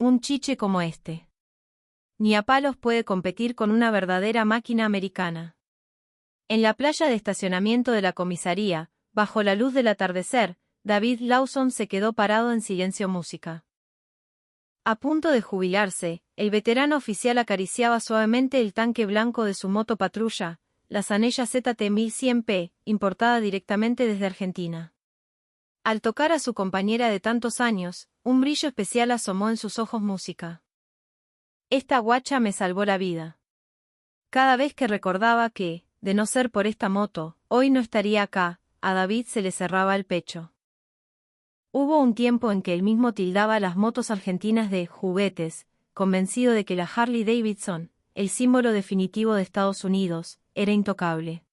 Un chiche como este. Ni a palos puede competir con una verdadera máquina americana. En la playa de estacionamiento de la comisaría, bajo la luz del atardecer, David Lawson se quedó parado en silencio música. A punto de jubilarse, el veterano oficial acariciaba suavemente el tanque blanco de su moto patrulla, la Zanella ZT-1100P, importada directamente desde Argentina. Al tocar a su compañera de tantos años, un brillo especial asomó en sus ojos música. Esta guacha me salvó la vida. Cada vez que recordaba que, de no ser por esta moto, hoy no estaría acá, a David se le cerraba el pecho. Hubo un tiempo en que él mismo tildaba las motos argentinas de juguetes, convencido de que la Harley Davidson, el símbolo definitivo de Estados Unidos, era intocable.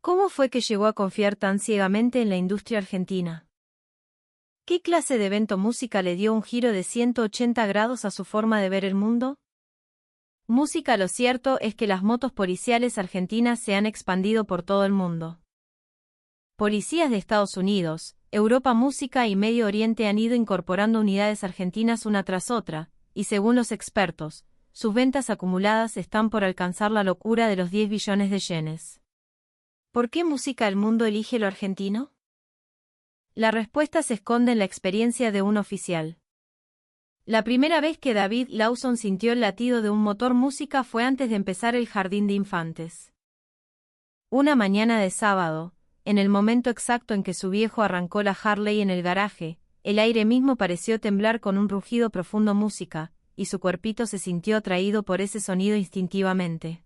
¿Cómo fue que llegó a confiar tan ciegamente en la industria argentina? ¿Qué clase de evento música le dio un giro de 180 grados a su forma de ver el mundo? Música. Lo cierto es que las motos policiales argentinas se han expandido por todo el mundo. Policías de Estados Unidos, Europa, Música y Medio Oriente han ido incorporando unidades argentinas una tras otra, y según los expertos, sus ventas acumuladas están por alcanzar la locura de los 10 billones de yenes. ¿Por qué música el mundo elige lo argentino? La respuesta se esconde en la experiencia de un oficial. La primera vez que David Lawson sintió el latido de un motor música fue antes de empezar el jardín de infantes. Una mañana de sábado, en el momento exacto en que su viejo arrancó la Harley en el garaje, el aire mismo pareció temblar con un rugido profundo música, y su cuerpito se sintió atraído por ese sonido instintivamente.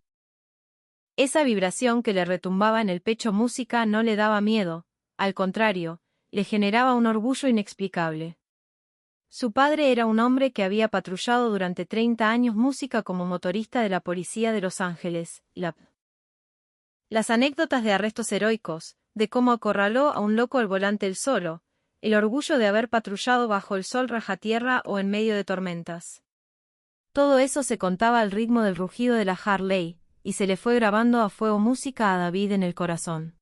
Esa vibración que le retumbaba en el pecho música no le daba miedo, al contrario, le generaba un orgullo inexplicable. Su padre era un hombre que había patrullado durante 30 años música como motorista de la policía de Los Ángeles, LAP. Las anécdotas de arrestos heroicos, de cómo acorraló a un loco al volante él solo, el orgullo de haber patrullado bajo el sol rajatierra o en medio de tormentas. Todo eso se contaba al ritmo del rugido de la Harley, y se le fue grabando a fuego música a David en el corazón.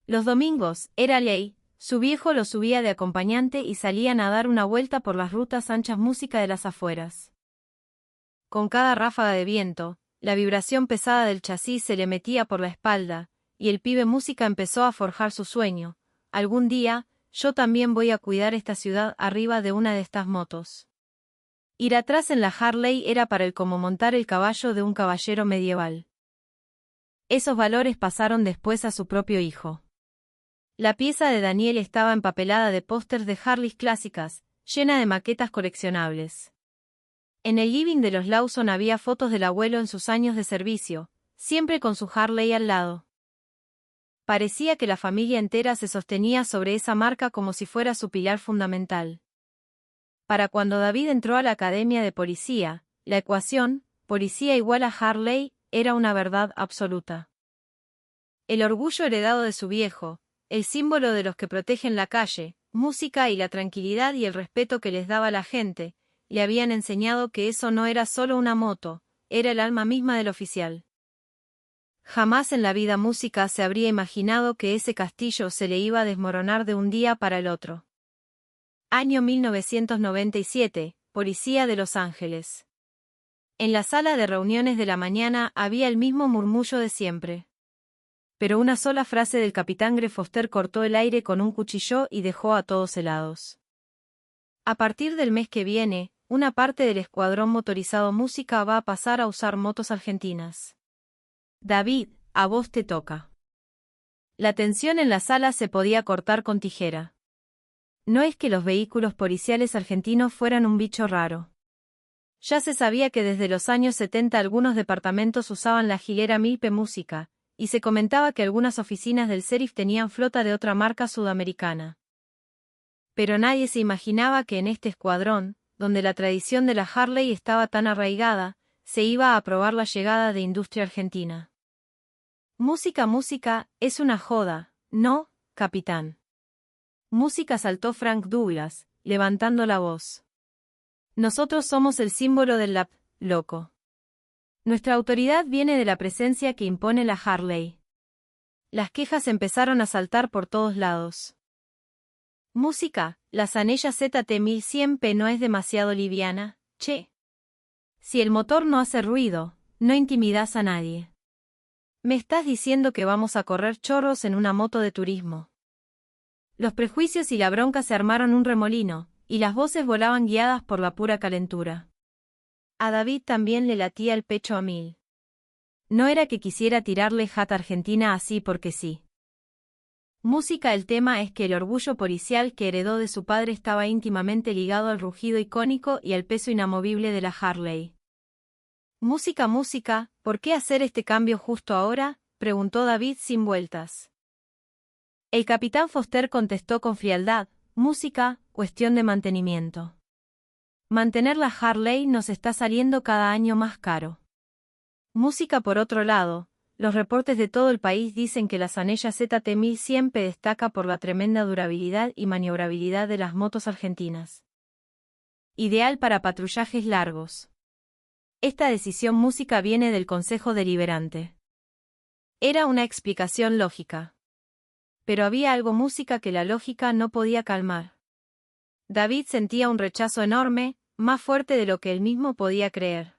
Los domingos, era ley, su viejo lo subía de acompañante y salían a dar una vuelta por las rutas anchas música de las afueras. Con cada ráfaga de viento, la vibración pesada del chasis se le metía por la espalda, y el pibe música empezó a forjar su sueño: algún día, yo también voy a cuidar esta ciudad arriba de una de estas motos. Ir atrás en la Harley era para él como montar el caballo de un caballero medieval. Esos valores pasaron después a su propio hijo. La pieza de Daniel estaba empapelada de pósters de Harleys clásicas, llena de maquetas coleccionables. En el living de los Lawson había fotos del abuelo en sus años de servicio, siempre con su Harley al lado. Parecía que la familia entera se sostenía sobre esa marca como si fuera su pilar fundamental. Para cuando David entró a la academia de policía, la ecuación, policía igual a Harley, era una verdad absoluta. El orgullo heredado de su viejo, el símbolo de los que protegen la calle, música y la tranquilidad y el respeto que les daba la gente, le habían enseñado que eso no era solo una moto, era el alma misma del oficial. Jamás en la vida música se habría imaginado que ese castillo se le iba a desmoronar de un día para el otro. Año 1997, Policía de Los Ángeles. En la sala de reuniones de la mañana había el mismo murmullo de siempre. Pero una sola frase del capitán Greg Foster cortó el aire con un cuchillo y dejó a todos helados. A partir del mes que viene, una parte del escuadrón motorizado música va a pasar a usar motos argentinas. David, a vos te toca. La tensión en la sala se podía cortar con tijera. No es que los vehículos policiales argentinos fueran un bicho raro. Ya se sabía que desde los años 70 algunos departamentos usaban la Gilera Milpe Música, y se comentaba que algunas oficinas del sheriff tenían flota de otra marca sudamericana. Pero nadie se imaginaba que en este escuadrón, donde la tradición de la Harley estaba tan arraigada, se iba a aprobar la llegada de industria argentina. Música, es una joda, ¿no, capitán? Música, saltó Frank Douglas, levantando la voz. Nosotros somos el símbolo del lap, loco. Nuestra autoridad viene de la presencia que impone la Harley. Las quejas empezaron a saltar por todos lados. Música, la Zanella ZT-1100P no es demasiado liviana, che. Si el motor no hace ruido, no intimidas a nadie. Me estás diciendo que vamos a correr chorros en una moto de turismo. Los prejuicios y la bronca se armaron un remolino, y las voces volaban guiadas por la pura calentura. A David también le latía el pecho a mil. No era que quisiera tirarle jata Argentina así porque sí. Música. El tema es que el orgullo policial que heredó de su padre estaba íntimamente ligado al rugido icónico y al peso inamovible de la Harley. Música, ¿por qué hacer este cambio justo ahora?, preguntó David sin vueltas. El capitán Foster contestó con frialdad, música, cuestión de mantenimiento. Mantener la Harley nos está saliendo cada año más caro. Música. Por otro lado, los reportes de todo el país dicen que la Zanella ZT-1100P destaca por la tremenda durabilidad y maniobrabilidad de las motos argentinas. Ideal para patrullajes largos. Esta decisión música viene del Consejo Deliberante. Era una explicación lógica. Pero había algo música que la lógica no podía calmar. David sentía un rechazo enorme, más fuerte de lo que él mismo podía creer.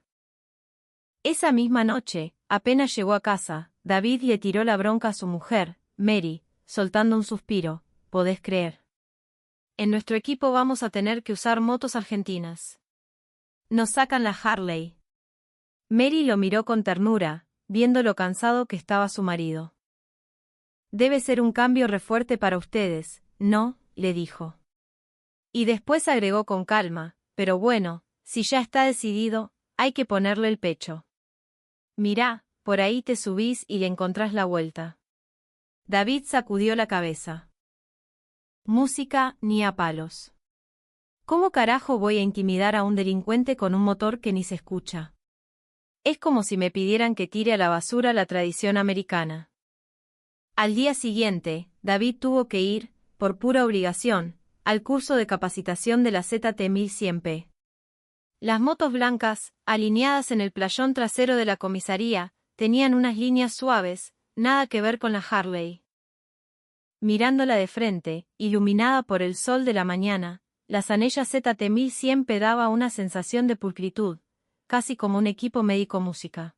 Esa misma noche, apenas llegó a casa, David le tiró la bronca a su mujer, Mary, soltando un suspiro, ¿podés creer? En nuestro equipo vamos a tener que usar motos argentinas. Nos sacan la Harley. Mary lo miró con ternura, viendo lo cansado que estaba su marido. Debe ser un cambio re fuerte para ustedes, ¿no?, le dijo. Y después agregó con calma, pero bueno, si ya está decidido, hay que ponerle el pecho. Mirá, por ahí te subís y le encontrás la vuelta. David sacudió la cabeza. Música, ni a palos. ¿Cómo carajo voy a intimidar a un delincuente con un motor que ni se escucha? Es como si me pidieran que tire a la basura la tradición americana. Al día siguiente, David tuvo que ir, por pura obligación, al curso de capacitación de la ZT-1100P. Las motos blancas, alineadas en el playón trasero de la comisaría, tenían unas líneas suaves, nada que ver con la Harley. Mirándola de frente, iluminada por el sol de la mañana, la Zanella ZT-1100P daba una sensación de pulcritud, casi como un equipo médico música.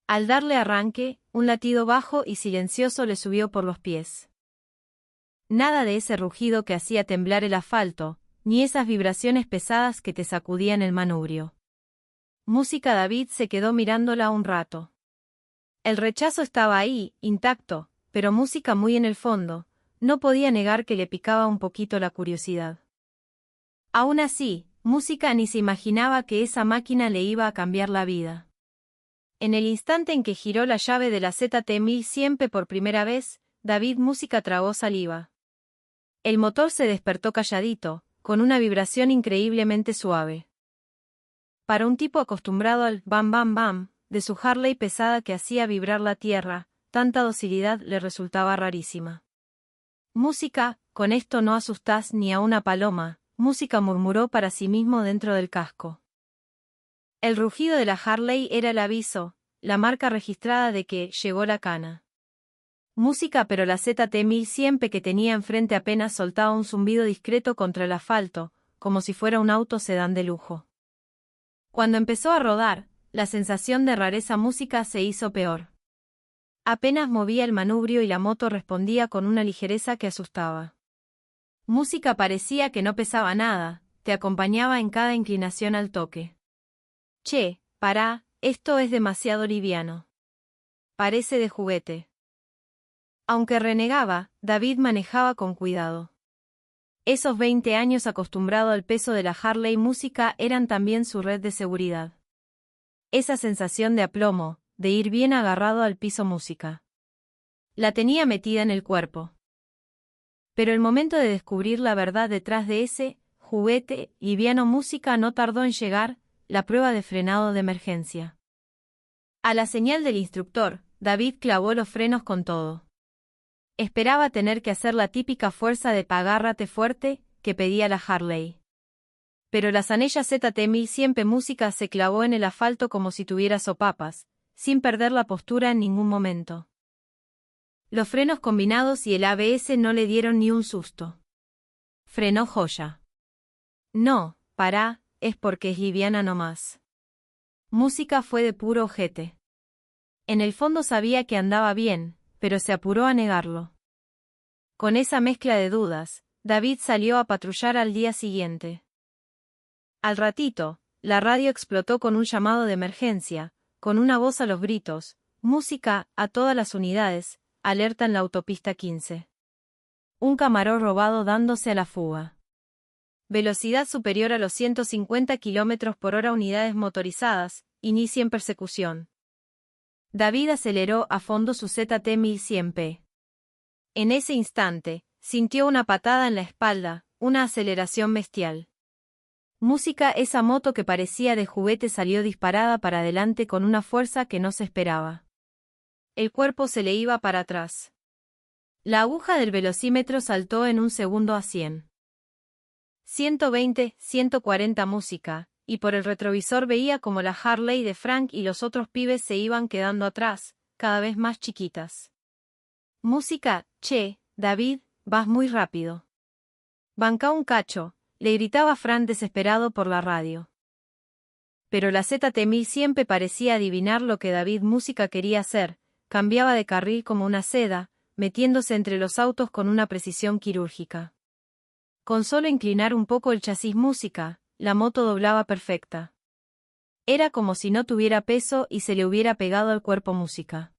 Al darle arranque, un latido bajo y silencioso le subió por los pies. Nada de ese rugido que hacía temblar el asfalto, ni esas vibraciones pesadas que te sacudían el manubrio. Música. David se quedó mirándola un rato. El rechazo estaba ahí, intacto, pero música muy en el fondo, no podía negar que le picaba un poquito la curiosidad. Aún así, música ni se imaginaba que esa máquina le iba a cambiar la vida. En el instante en que giró la llave de la ZT-1100P por primera vez, David música tragó saliva. El motor se despertó calladito, con una vibración increíblemente suave. Para un tipo acostumbrado al bam bam bam de su Harley pesada que hacía vibrar la tierra, tanta docilidad le resultaba rarísima. Música, con esto no asustás ni a una paloma, música murmuró para sí mismo dentro del casco. El rugido de la Harley era el aviso, la marca registrada de que llegó la cana. Música. Pero la ZT-1100P que tenía enfrente apenas soltaba un zumbido discreto contra el asfalto, como si fuera un auto sedán de lujo. Cuando empezó a rodar, la sensación de rareza música se hizo peor. Apenas movía el manubrio y la moto respondía con una ligereza que asustaba. Música. Parecía que no pesaba nada, te acompañaba en cada inclinación al toque. Che, pará, esto es demasiado liviano. Parece de juguete. Aunque renegaba, David manejaba con cuidado. Esos 20 años acostumbrado al peso de la Harley música eran también su red de seguridad. Esa sensación de aplomo, de ir bien agarrado al piso música. La tenía metida en el cuerpo. Pero el momento de descubrir la verdad detrás de ese juguete liviano música no tardó en llegar, la prueba de frenado de emergencia. A la señal del instructor, David clavó los frenos con todo. Esperaba tener que hacer la típica fuerza de agárrate fuerte que pedía la Harley. Pero la Zanella ZT-1100P música se clavó en el asfalto como si tuviera sopapas, sin perder la postura en ningún momento. Los frenos combinados y el ABS no le dieron ni un susto. frenó Joya. No, pará, es porque es liviana nomás. Música fue de puro ojete. En el fondo sabía que andaba bien, pero se apuró a negarlo. Con esa mezcla de dudas, David salió a patrullar al día siguiente. Al ratito, la radio explotó con un llamado de emergencia, con una voz a los gritos: música, a todas las unidades, alerta en la autopista 15. Un Camarón robado dándose a la fuga. Velocidad superior a los 150 km/h unidades motorizadas, inicien persecución. David aceleró a fondo su ZT-1100P. En ese instante, sintió una patada en la espalda, una aceleración bestial. Música, esa moto que parecía de juguete, salió disparada para adelante con una fuerza que no se esperaba. El cuerpo se le iba para atrás. La aguja del velocímetro saltó en un segundo a 100. 120, 140 música, y por el retrovisor veía como la Harley de Frank y los otros pibes se iban quedando atrás, cada vez más chiquitas. Música, che, David, vas muy rápido. Banca un cacho, le gritaba Frank desesperado por la radio. Pero la ZT-1100 parecía adivinar lo que David Música quería hacer, cambiaba de carril como una seda, metiéndose entre los autos con una precisión quirúrgica. Con solo inclinar un poco el chasis Música, la moto doblaba perfecta. Era como si no tuviera peso y se le hubiera pegado al cuerpo Música.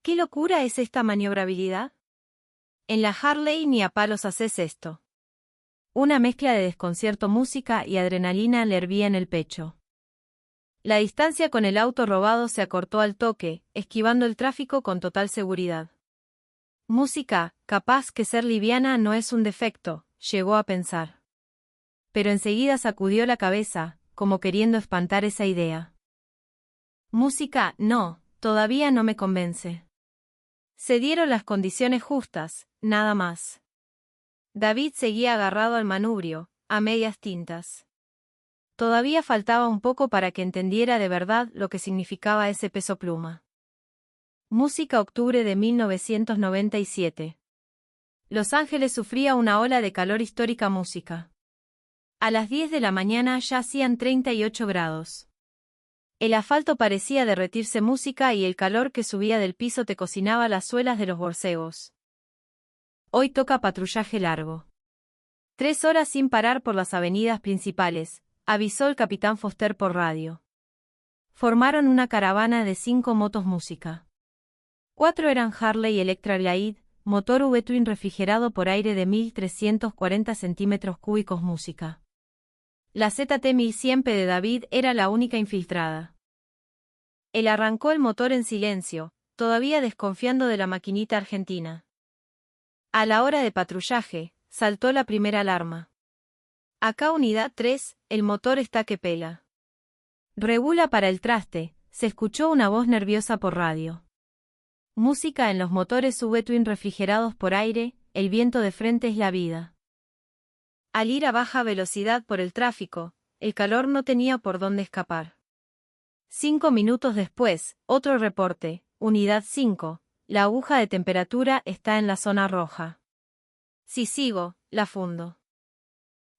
¿Qué locura es esta maniobrabilidad? En la Harley ni a palos haces esto. Una mezcla de desconcierto, música y adrenalina le hervía en el pecho. La distancia con el auto robado se acortó al toque, esquivando el tráfico con total seguridad. Música, capaz que ser liviana no es un defecto, llegó a pensar. Pero enseguida sacudió la cabeza, como queriendo espantar esa idea. Música, no, todavía no me convence. Se dieron las condiciones justas, nada más. David seguía agarrado al manubrio, a medias tintas. Todavía faltaba un poco para que entendiera de verdad lo que significaba ese peso pluma. Música, octubre de 1997. Los Ángeles sufría una ola de calor histórica. Música. A las 10 de la mañana ya hacían 38 grados. El asfalto parecía derretirse. Música, y el calor que subía del piso te cocinaba las suelas de los borcegos. Hoy toca patrullaje largo. 3 horas sin parar por las avenidas principales, avisó el capitán Foster por radio. Formaron una caravana de 5 motos Música. 4 eran Harley Electra Glide, motor V-twin refrigerado por aire de 1340 centímetros cúbicos. Música. La ZT-1100 de David era la única infiltrada. Él arrancó el motor en silencio, todavía desconfiando de la maquinita argentina. A la hora de patrullaje, saltó la primera alarma. Acá unidad 3, el motor está que pela. Regula para el traste, se escuchó una voz nerviosa por radio. Música, en los motores V-twin refrigerados por aire, el viento de frente es la vida. Al ir a baja velocidad por el tráfico, el calor no tenía por dónde escapar. 5 minutos después, otro reporte, unidad 5, la aguja de temperatura está en la zona roja. Si sigo, la fundo.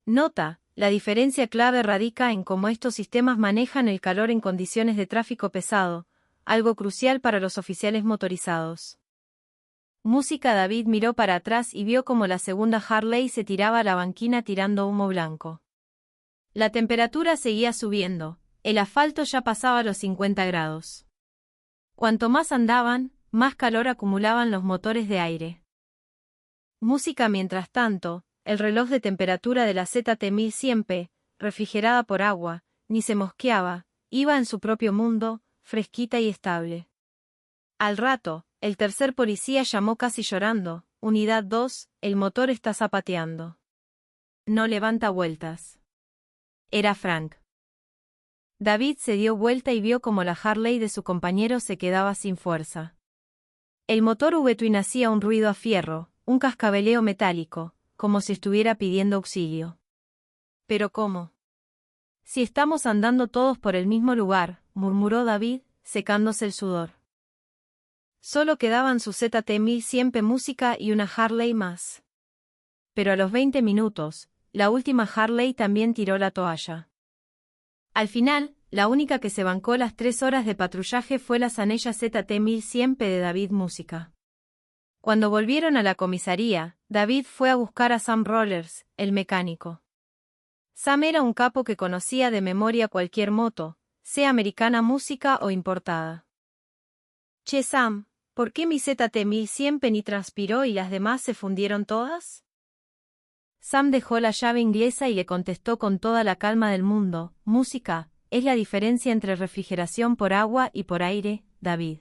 Nota, la diferencia clave radica en cómo estos sistemas manejan el calor en condiciones de tráfico pesado, algo crucial para los oficiales motorizados. Música. David miró para atrás y vio como la segunda Harley se tiraba a la banquina tirando humo blanco. La temperatura seguía subiendo, el asfalto ya pasaba los 50 grados. Cuanto más andaban, más calor acumulaban los motores de aire. Música. Mientras tanto, el reloj de temperatura de la ZT-1100, refrigerada por agua, ni se mosqueaba, iba en su propio mundo, fresquita y estable. Al rato, el tercer policía llamó casi llorando: unidad 2, el motor está zapateando. No levanta vueltas. Era Frank. David se dio vuelta y vio como la Harley de su compañero se quedaba sin fuerza. El motor V-twin hacía un ruido a fierro, un cascabeleo metálico, como si estuviera pidiendo auxilio. ¿Pero cómo? Si estamos andando todos por el mismo lugar, murmuró David, secándose el sudor. Solo quedaban su ZT-1100 Música y una Harley más. Pero a los 20 minutos, la última Harley también tiró la toalla. Al final, la única que se bancó las 3 horas de patrullaje fue la Zanella ZT-1100P de David Música. Cuando volvieron a la comisaría, David fue a buscar a Sam Rollers, el mecánico. Sam era un capo que conocía de memoria cualquier moto, sea americana música o importada. Che Sam, ¿por qué mi ZT-1100P ni transpiró y las demás se fundieron todas? Sam dejó la llave inglesa y le contestó con toda la calma del mundo, música, es la diferencia entre refrigeración por agua y por aire, David.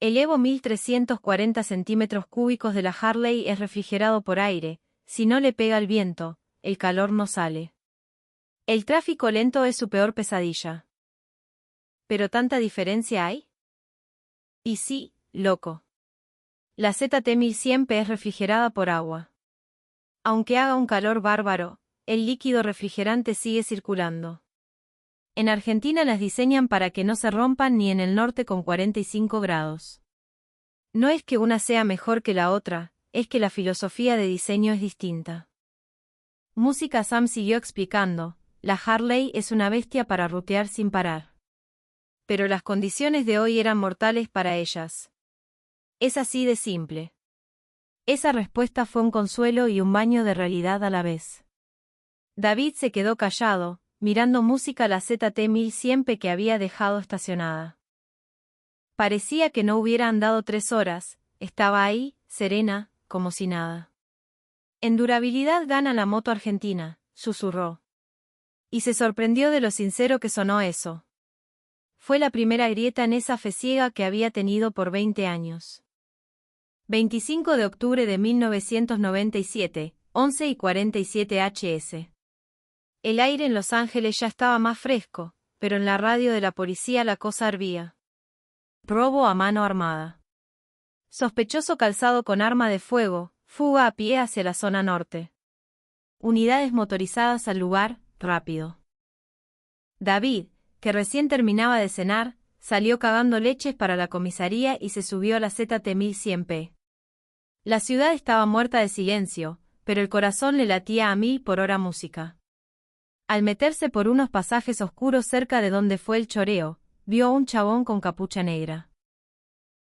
El Evo 1340 centímetros cúbicos de la Harley es refrigerado por aire, si no le pega el viento, el calor no sale. El tráfico lento es su peor pesadilla. ¿Pero tanta diferencia hay? Y sí, loco. La ZT-1100P es refrigerada por agua. Aunque haga un calor bárbaro, el líquido refrigerante sigue circulando. En Argentina las diseñan para que no se rompan ni en el norte con 45 grados. No es que una sea mejor que la otra, es que la filosofía de diseño es distinta. Música. Sam siguió explicando, la Harley es una bestia para rutear sin parar. Pero las condiciones de hoy eran mortales para ellas. Es así de simple. Esa respuesta fue un consuelo y un baño de realidad a la vez. David se quedó callado, mirando Música la ZT-1100P que había dejado estacionada. Parecía que no hubiera andado 3 horas, estaba ahí, serena, como si nada. En durabilidad gana la moto argentina, susurró. Y se sorprendió de lo sincero que sonó eso. Fue la primera grieta en esa fe ciega que había tenido por 20 años. 25 de octubre de 1997, 11:47 hs. El aire en Los Ángeles ya estaba más fresco, pero en la radio de la policía la cosa hervía. Robo a mano armada. Sospechoso calzado con arma de fuego, fuga a pie hacia la zona norte. Unidades motorizadas al lugar, rápido. David, que recién terminaba de cenar, salió cagando leches para la comisaría y se subió a la ZT-1100P. La ciudad estaba muerta de silencio, pero el corazón le latía a 1000 por hora música. Al meterse por unos pasajes oscuros cerca de donde fue el choreo, vio a un chabón con capucha negra.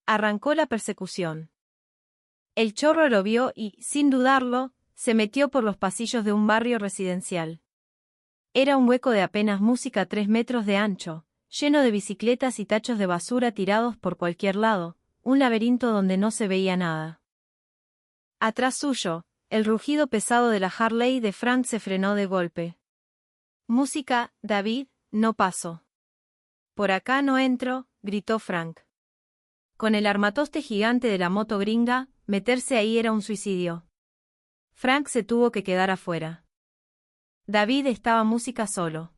Arrancó la persecución. El chorro lo vio y, sin dudarlo, se metió por los pasillos de un barrio residencial. Era un hueco de apenas música 3 metros de ancho, lleno de bicicletas y tachos de basura tirados por cualquier lado, un laberinto donde no se veía nada. Atrás suyo, el rugido pesado de la Harley de Frank se frenó de golpe. Música, David, no paso. Por acá no entro, gritó Frank. Con el armatoste gigante de la moto gringa, meterse ahí era un suicidio. Frank se tuvo que quedar afuera. David estaba música solo.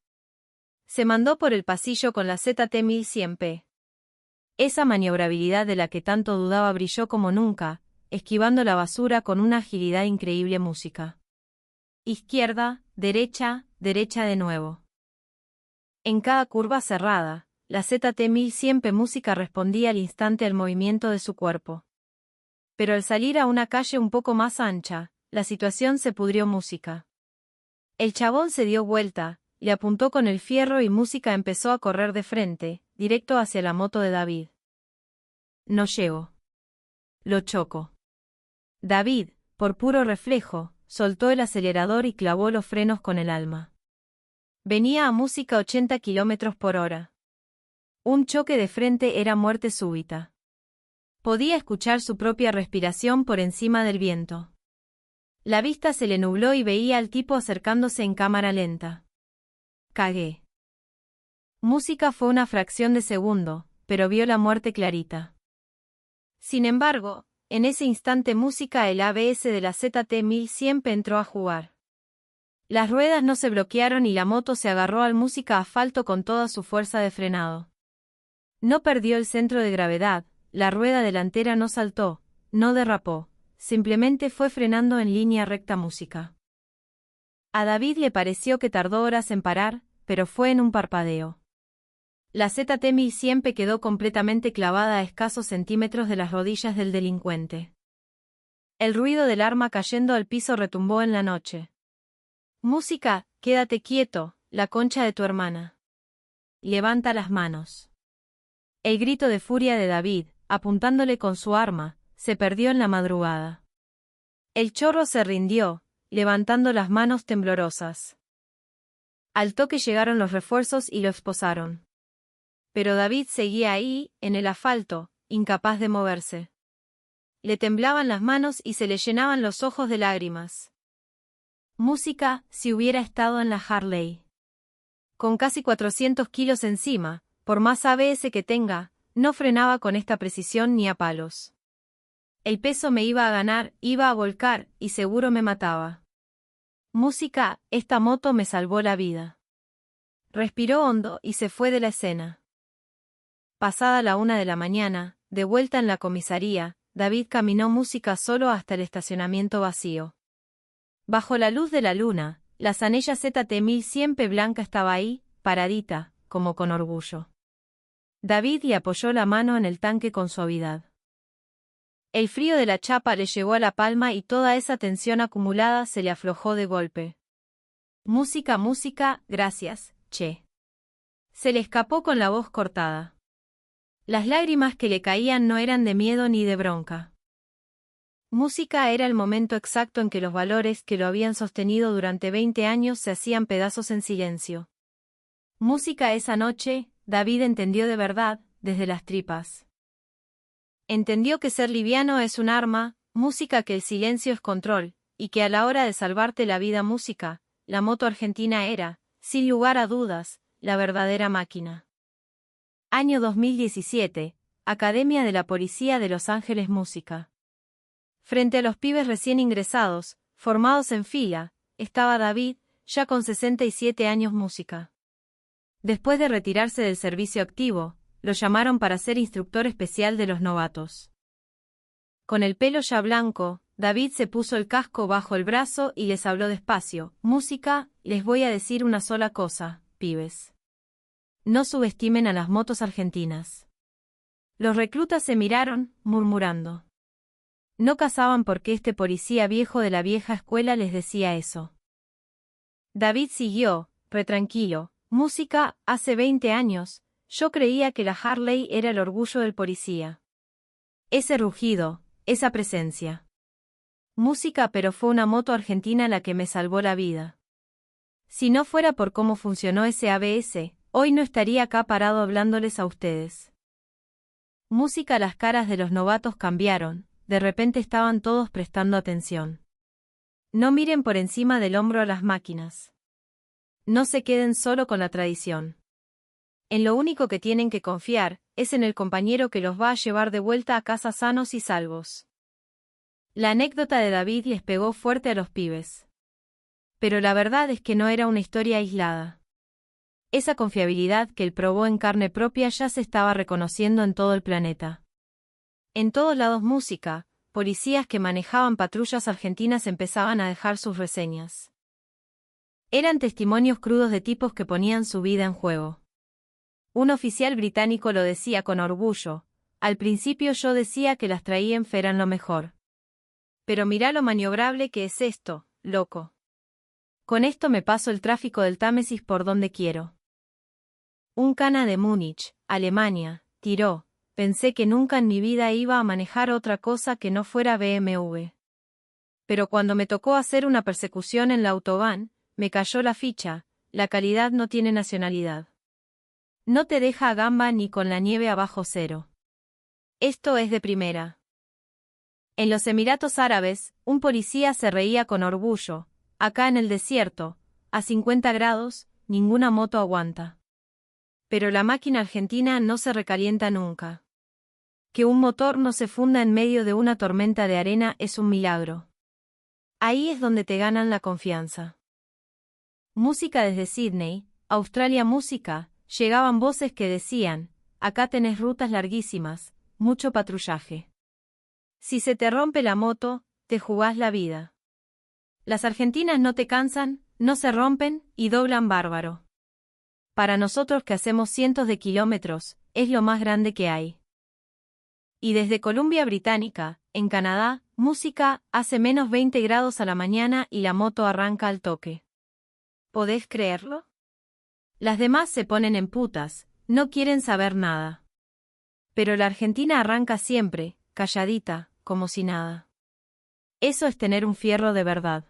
Se mandó por el pasillo con la ZT-1100P. Esa maniobrabilidad de la que tanto dudaba brilló como nunca, esquivando la basura con una agilidad increíble. Música. Izquierda, derecha, derecha de nuevo. En cada curva cerrada, la ZT-1100P Música respondía al instante al movimiento de su cuerpo. Pero al salir a una calle un poco más ancha, la situación se pudrió. Música. El chabón se dio vuelta, le apuntó con el fierro y Música empezó a correr de frente, directo hacia la moto de David. No llego. Lo choco. David, por puro reflejo, soltó el acelerador y clavó los frenos con el alma. Venía a Música 80 km por hora. Un choque de frente era muerte súbita. Podía escuchar su propia respiración por encima del viento. La vista se le nubló y veía al tipo acercándose en cámara lenta. Cagué. Música fue una fracción de segundo, pero vio la muerte clarita. Sin embargo, en ese instante Música el ABS de la ZT-1100P entró a jugar. Las ruedas no se bloquearon y la moto se agarró al Música asfalto con toda su fuerza de frenado. No perdió el centro de gravedad, la rueda delantera no saltó, no derrapó, simplemente fue frenando en línea recta. Música. A David le pareció que tardó horas en parar, pero fue en un parpadeo. La ZT-1100P quedó completamente clavada a escasos centímetros de las rodillas del delincuente. El ruido del arma cayendo al piso retumbó en la noche. Música, quédate quieto, la concha de tu hermana. Levanta las manos. El grito de furia de David, apuntándole con su arma, se perdió en la madrugada. El chorro se rindió, levantando las manos temblorosas. Al toque llegaron los refuerzos y lo esposaron. Pero David seguía ahí, en el asfalto, incapaz de moverse. Le temblaban las manos y se le llenaban los ojos de lágrimas. Música, si hubiera estado en la Harley. Con casi 400 kilos encima, por más ABS que tenga, no frenaba con esta precisión ni a palos. El peso me iba a ganar, iba a volcar, y seguro me mataba. Música, esta moto me salvó la vida. Respiró hondo y se fue de la escena. Pasada la 1 de la mañana, de vuelta en la comisaría, David caminó Música solo hasta el estacionamiento vacío. Bajo la luz de la luna, la Zanella ZT1100P blanca estaba ahí, paradita, como con orgullo. David y apoyó la mano en el tanque con suavidad. El frío de la chapa le llegó a la palma y toda esa tensión acumulada se le aflojó de golpe. Música, gracias, che. Se le escapó con la voz cortada. Las lágrimas que le caían no eran de miedo ni de bronca. Música era el momento exacto en que los valores que lo habían sostenido durante 20 años se hacían pedazos en silencio. Música esa noche, David entendió de verdad, desde las tripas. Entendió que ser liviano es un arma, música que el silencio es control, y que a la hora de salvarte la vida música, la moto argentina era, sin lugar a dudas, la verdadera máquina. Año 2017, Academia de la Policía de Los Ángeles Música. Frente a los pibes recién ingresados, formados en fila, estaba David, ya con 67 años música. Después de retirarse del servicio activo, lo llamaron para ser instructor especial de los novatos. Con el pelo ya blanco, David se puso el casco bajo el brazo y les habló despacio. Música, les voy a decir una sola cosa, pibes. No subestimen a las motos argentinas. Los reclutas se miraron, murmurando. No cazaban porque este policía viejo de la vieja escuela les decía eso. David siguió, retranquilo. Música, hace 20 años, yo creía que la Harley era el orgullo del policía. Ese rugido, esa presencia. Música, pero fue una moto argentina la que me salvó la vida. Si no fuera por cómo funcionó ese ABS, hoy no estaría acá parado hablándoles a ustedes. Música, las caras de los novatos cambiaron, de repente estaban todos prestando atención. No miren por encima del hombro a las máquinas. No se queden solo con la tradición. En lo único que tienen que confiar, es en el compañero que los va a llevar de vuelta a casa sanos y salvos. La anécdota de David les pegó fuerte a los pibes. Pero la verdad es que no era una historia aislada. Esa confiabilidad que él probó en carne propia ya se estaba reconociendo en todo el planeta. En todos lados música, policías que manejaban patrullas argentinas empezaban a dejar sus reseñas. Eran testimonios crudos de tipos que ponían su vida en juego. Un oficial británico lo decía con orgullo, al principio yo decía que las Triumph eran lo mejor. Pero mirá lo maniobrable que es esto, loco. Con esto me paso el tráfico del Támesis por donde quiero. Un cana de Múnich, Alemania, tiró, pensé que nunca en mi vida iba a manejar otra cosa que no fuera BMW. Pero cuando me tocó hacer una persecución en la autobahn, me cayó la ficha, la calidad no tiene nacionalidad. No te deja a gamba ni con la nieve abajo cero. Esto es de primera. En los Emiratos Árabes, un policía se reía con orgullo, acá en el desierto, a 50 grados, ninguna moto aguanta. Pero la máquina argentina no se recalienta nunca. Que un motor no se funda en medio de una tormenta de arena es un milagro. Ahí es donde te ganan la confianza. Música desde Sydney, Australia música, llegaban voces que decían, acá tenés rutas larguísimas, mucho patrullaje. Si se te rompe la moto, te jugás la vida. Las argentinas no te cansan, no se rompen y doblan bárbaro. Para nosotros que hacemos cientos de kilómetros, es lo más grande que hay. Y desde Columbia Británica, en Canadá, Música, hace menos 20 grados a la mañana y la moto arranca al toque. ¿Podés creerlo? Las demás se ponen en putas, no quieren saber nada. Pero la Argentina arranca siempre, calladita, como si nada. Eso es tener un fierro de verdad.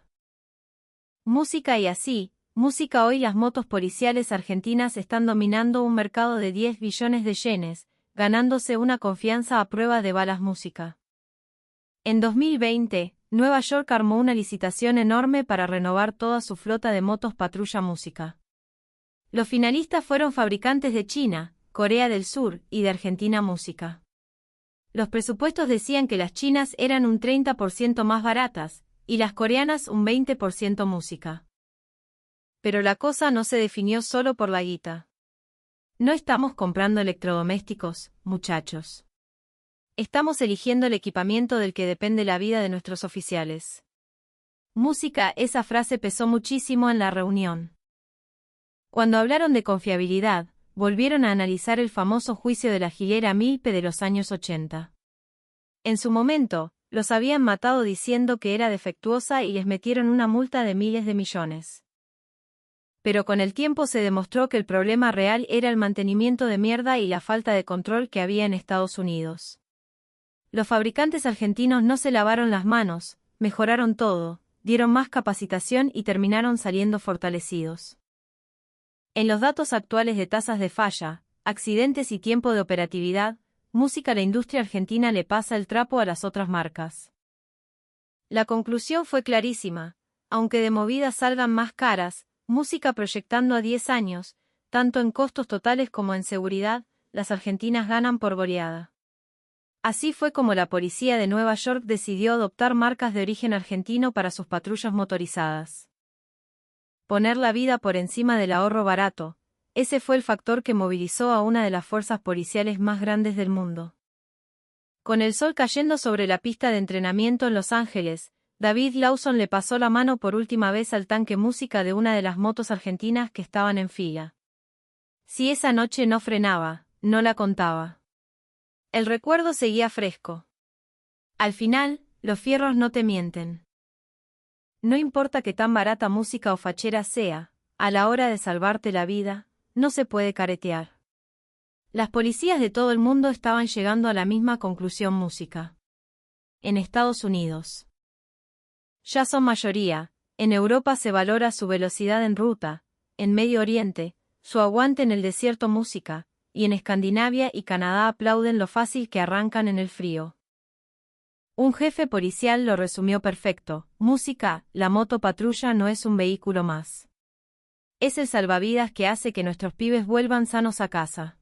Música y así, música hoy las motos policiales argentinas están dominando un mercado de 10 billones de yenes, ganándose una confianza a prueba de balas música. En 2020, Nueva York armó una licitación enorme para renovar toda su flota de motos patrulla música. Los finalistas fueron fabricantes de China, Corea del Sur y de Argentina Música. Los presupuestos decían que las chinas eran un 30% más baratas, y las coreanas un 20% música. Pero la cosa no se definió solo por la guita. No estamos comprando electrodomésticos, muchachos. Estamos eligiendo el equipamiento del que depende la vida de nuestros oficiales. Música, esa frase pesó muchísimo en la reunión. Cuando hablaron de confiabilidad, volvieron a analizar el famoso juicio de la Gilera Milpe de los años 80. En su momento, los habían matado diciendo que era defectuosa y les metieron una multa de miles de millones. Pero con el tiempo se demostró que el problema real era el mantenimiento de mierda y la falta de control que había en Estados Unidos. Los fabricantes argentinos no se lavaron las manos, mejoraron todo, dieron más capacitación y terminaron saliendo fortalecidos. En los datos actuales de tasas de falla, accidentes y tiempo de operatividad, Música, la industria argentina le pasa el trapo a las otras marcas. La conclusión fue clarísima: aunque de movidas salgan más caras, Música proyectando a 10 años, tanto en costos totales como en seguridad, las argentinas ganan por goleada. Así fue como la policía de Nueva York decidió adoptar marcas de origen argentino para sus patrullas motorizadas. Poner la vida por encima del ahorro barato, ese fue el factor que movilizó a una de las fuerzas policiales más grandes del mundo. Con el sol cayendo sobre la pista de entrenamiento en Los Ángeles, David Lawson le pasó la mano por última vez al tanque Música de una de las motos argentinas que estaban en fila. Si esa noche no frenaba, no la contaba. El recuerdo seguía fresco. Al final, los fierros no te mienten. No importa que tan barata música o fachera sea, a la hora de salvarte la vida, no se puede caretear. Las policías de todo el mundo estaban llegando a la misma conclusión: Música. En Estados Unidos ya son mayoría, en Europa se valora su velocidad en ruta, en Medio Oriente, su aguante en el desierto Música, y en Escandinavia y Canadá aplauden lo fácil que arrancan en el frío. Un jefe policial lo resumió perfecto: Música, la moto patrulla no es un vehículo más. Es el salvavidas que hace que nuestros pibes vuelvan sanos a casa.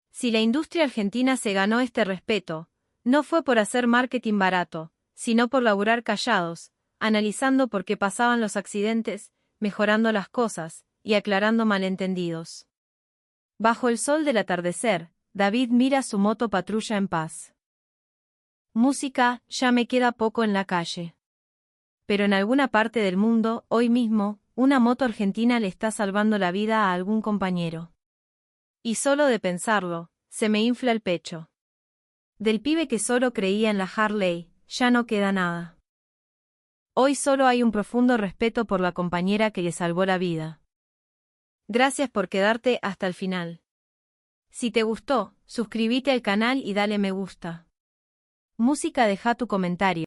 Si la industria argentina se ganó este respeto, no fue por hacer marketing barato, sino por laburar callados, analizando por qué pasaban los accidentes, mejorando las cosas y aclarando malentendidos. Bajo el sol del atardecer, David mira su moto patrulla en paz. Música, ya me queda poco en la calle. Pero en alguna parte del mundo, hoy mismo, una moto argentina le está salvando la vida a algún compañero. Y solo de pensarlo, se me infla el pecho. Del pibe que solo creía en la Harley, ya no queda nada. Hoy solo hay un profundo respeto por la compañera que le salvó la vida. Gracias por quedarte hasta el final. Si te gustó, suscríbete al canal y dale me gusta. Música, deja tu comentario.